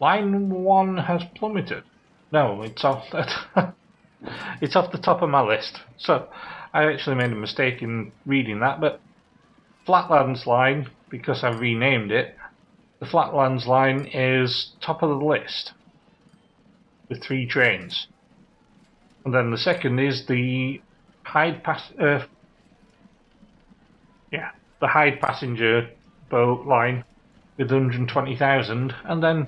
Line 1 has plummeted. No, it's off. It's off the top of my list. So I actually made a mistake in reading that, but Flatlands line, because I've renamed it, the Flatlands line is top of the list with 3 trains. And then the second is the Hyde passenger boat line with 120,000, and then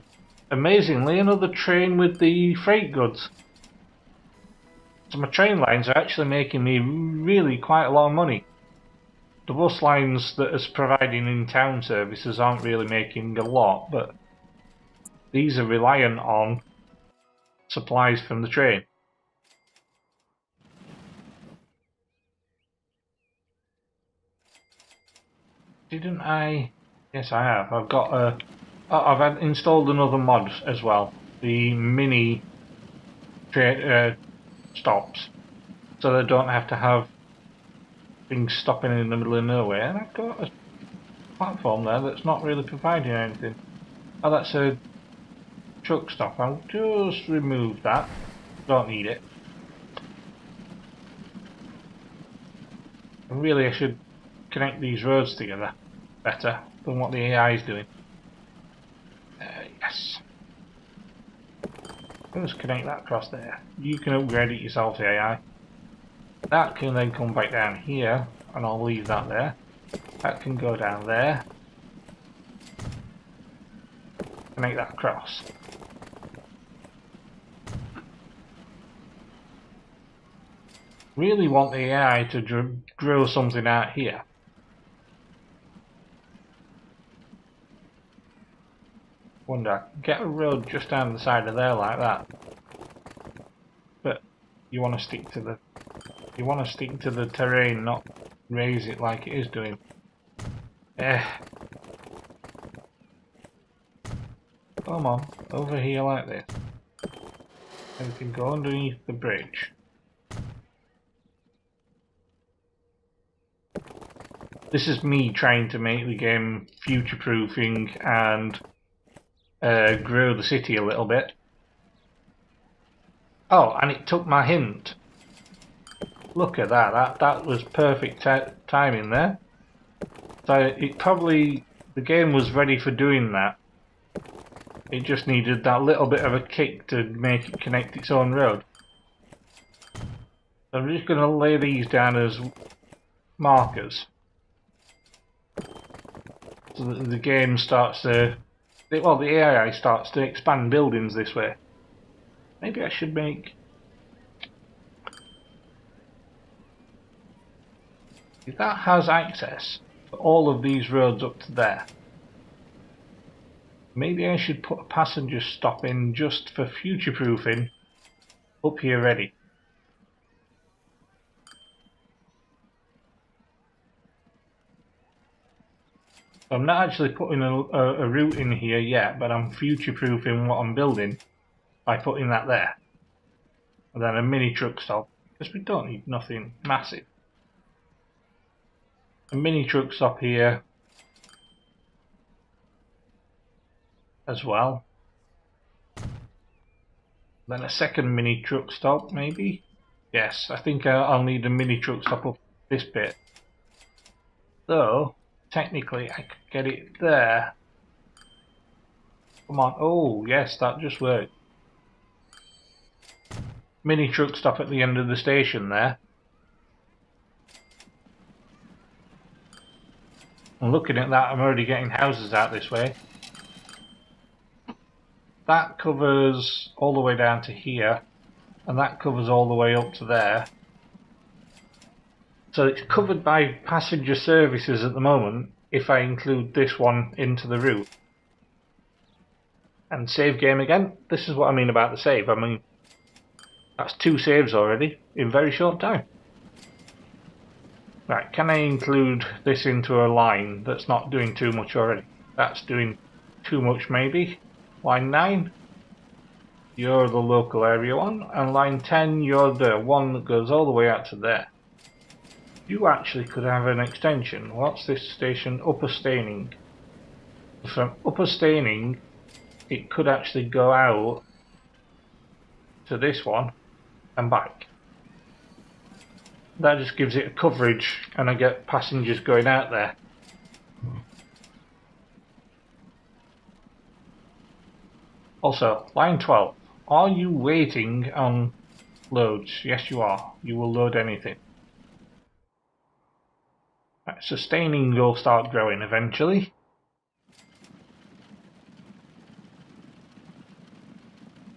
amazingly another train with the freight goods. So my train lines are actually making me really quite a lot of money. The bus lines that is providing in-town services aren't really making a lot, but these are reliant on supplies from the train. Didn't I? Yes, I have. I've got I've installed another mod as well, the mini stops, so they don't have to have things stopping in the middle of nowhere. And I've got a platform there that's not really providing anything. Oh, that's a truck stop. I'll just remove that. Don't need it. And really, I should connect these roads together better than what the AI is doing. Yes. Let's connect that across there. You can upgrade it yourself, the AI. That can then come back down here, and I'll leave that there. That can go down there. Connect that across. Really want the AI to drill something out here. Wonder, get a road just down the side of there like that. But you want to stick to the terrain, not raise it like it is doing. Come on, over here like this. And we can go underneath the bridge. This is me trying to make the game future-proofing and grow the city a little bit. Oh, and it took my hint. Look at that. That was perfect timing there. So the game was ready for doing that. It just needed that little bit of a kick to make it connect its own road. So I'm just going to lay these down as markers. So that the game starts to... Well, the AI starts to expand buildings this way. Maybe I should make... If that has access to all of these roads up to there, maybe I should put a passenger stop in just for future-proofing up here ready. I'm not actually putting a route in here yet, but I'm future-proofing what I'm building by putting that there. And then a mini truck stop, because we don't need nothing massive. A mini truck stop here as well. Then a second mini truck stop, maybe? Yes, I think I'll need a mini truck stop up this bit. Though, technically I could get it there. Come on, oh yes, that just worked. Mini truck stop at the end of the station there. And looking at that, I'm already getting houses out this way. That covers all the way down to here, and that covers all the way up to there. So it's covered by passenger services at the moment, if I include this one into the route. And save game again. This is what I mean about the save. I mean, that's 2 saves already in very short time. Right, can I include this into a line that's not doing too much already? That's doing too much maybe. Line 9, you're the local area one, and line 10, you're the one that goes all the way out to there. You actually could have an extension. What's this station? Upper Staining. From Upper Staining, it could actually go out to this one and back. That just gives it a coverage and I get passengers going out there. Also, line 12. Are you waiting on loads? Yes you are. You will load anything. Right, sustaining will start growing eventually.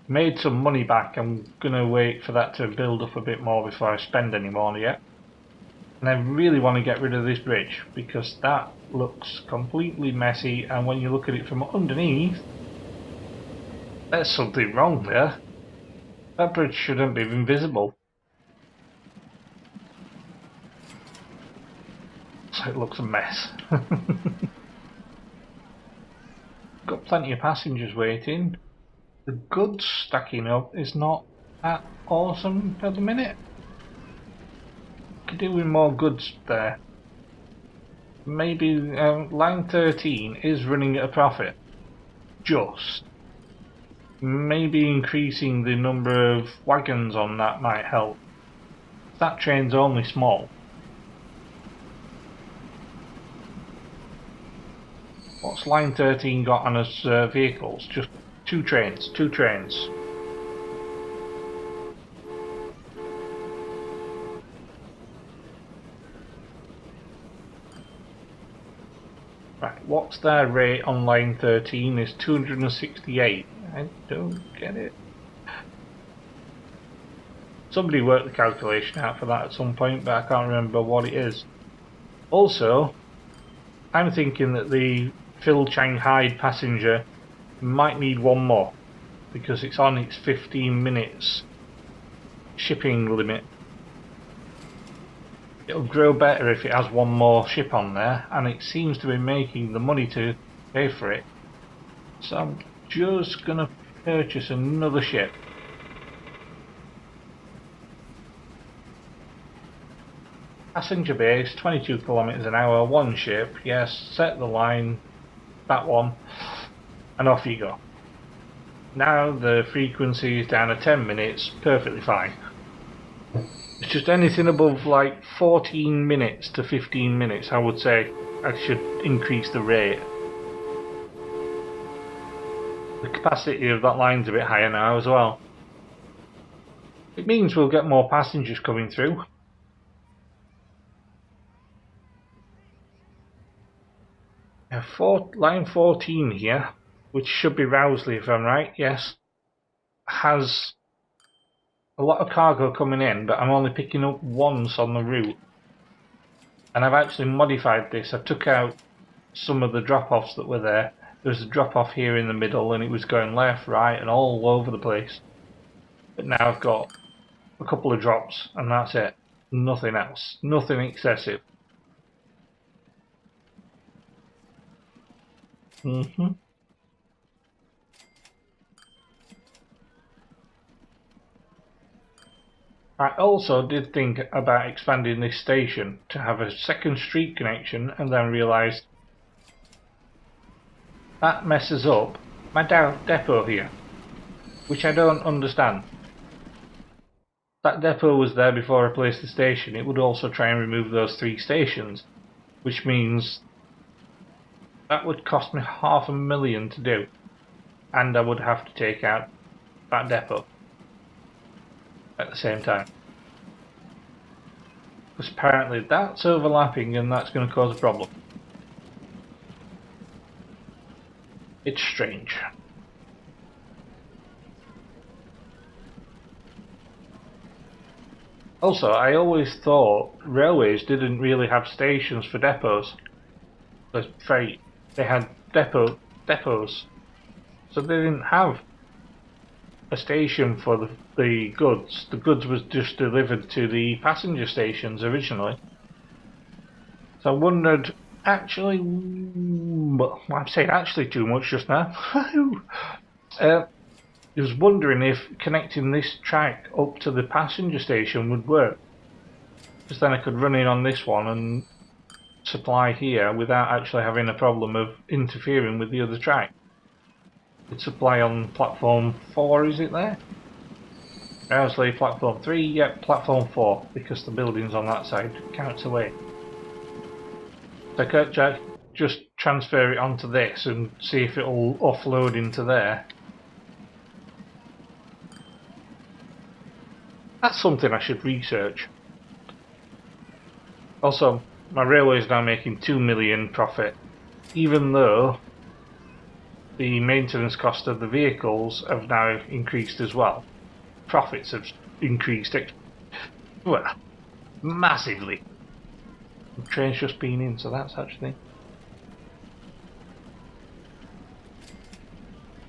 Made some money back. I'm gonna wait for that to build up a bit more before I spend any more yet. And I really want to get rid of this bridge because that looks completely messy, and when you look at it from underneath, there's something wrong there. That bridge shouldn't be invisible. So it looks a mess. Got plenty of passengers waiting. The goods stacking up is not that awesome at the minute. Could do with more goods there. Maybe line 13 is running at a profit. Just. Maybe increasing the number of wagons on that might help. That train's only small. What's line 13 got on its vehicles? Just two trains. Right, what's their rate on line 13 is 268. I don't get it. Somebody worked the calculation out for that at some point, but I can't remember what it is. Also, I'm thinking that the Phil Shanghai passenger might need one more because it's on its 15 minutes shipping limit. It'll grow better if it has one more ship on there, and it seems to be making the money to pay for it. So I'm just gonna purchase another ship. Passenger base, 22 kilometers an hour, one ship. Yes, set the line, that one, and off you go. Now the frequency is down to 10 minutes, perfectly fine. It's just anything above like 14 minutes to 15 minutes, I would say I should increase the rate. The capacity of that line's a bit higher now as well. It means we'll get more passengers coming through. Line 14 here, which should be Rowsley if I'm right, yes, has a lot of cargo coming in, but I'm only picking up once on the route. And I've actually modified this. I took out some of the drop-offs that were there. There's a drop-off here in the middle and it was going left, right and all over the place. But now I've got a couple of drops and that's it. Nothing else. Nothing excessive. I also did think about expanding this station to have a second street connection and then realised that messes up my depot here, which I don't understand. That depot was there before I placed the station. It would also try and remove those 3 stations, which means that would cost me $500,000 to do, and I would have to take out that depot at the same time. Because apparently that's overlapping and that's going to cause a problem. It's strange. Also, I always thought railways didn't really have stations for depots. The freight, they had depots. So they didn't have a station for the goods. The goods was just delivered to the passenger stations originally. So I wondered, actually, well, I'm saying actually too much just now. I was wondering if connecting this track up to the passenger station would work. Because then I could run in on this one and supply here without actually having a problem of interfering with the other track. With supply on platform 4, is it there? Owsley, platform 3, yep, platform 4, because the building's on that side, counts away. So I could just transfer it onto this and see if it'll offload into there. That's something I should research. Also, my railway is now making 2 million profit, even though the maintenance cost of the vehicles have now increased as well. Profits have increased, well, massively. The train's just been in, so that's actually...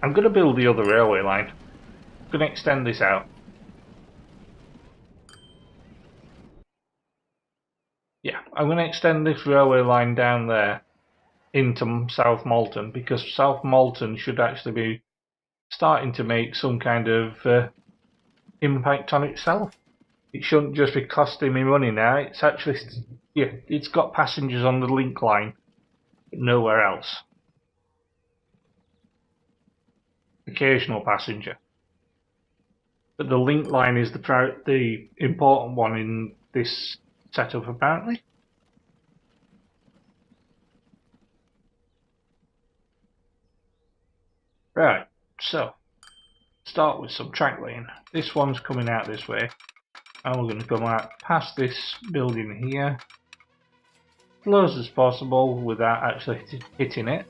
I'm going to build the other railway line. I'm going to extend this out. Yeah, I'm going to extend this railway line down there into South Malton, because South Malton should actually be starting to make some kind of impact on itself. It shouldn't just be costing me money now. It's actually, yeah, it's got passengers on the link line, but nowhere else. Occasional passenger, but the link line is the important one in this setup, apparently. Right, so start with some track lane. This one's coming out this way, and we're going to come out past this building here, close as possible without actually hitting it.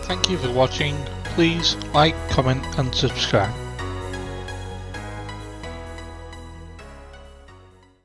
Thank you for watching. Please like, comment and subscribe.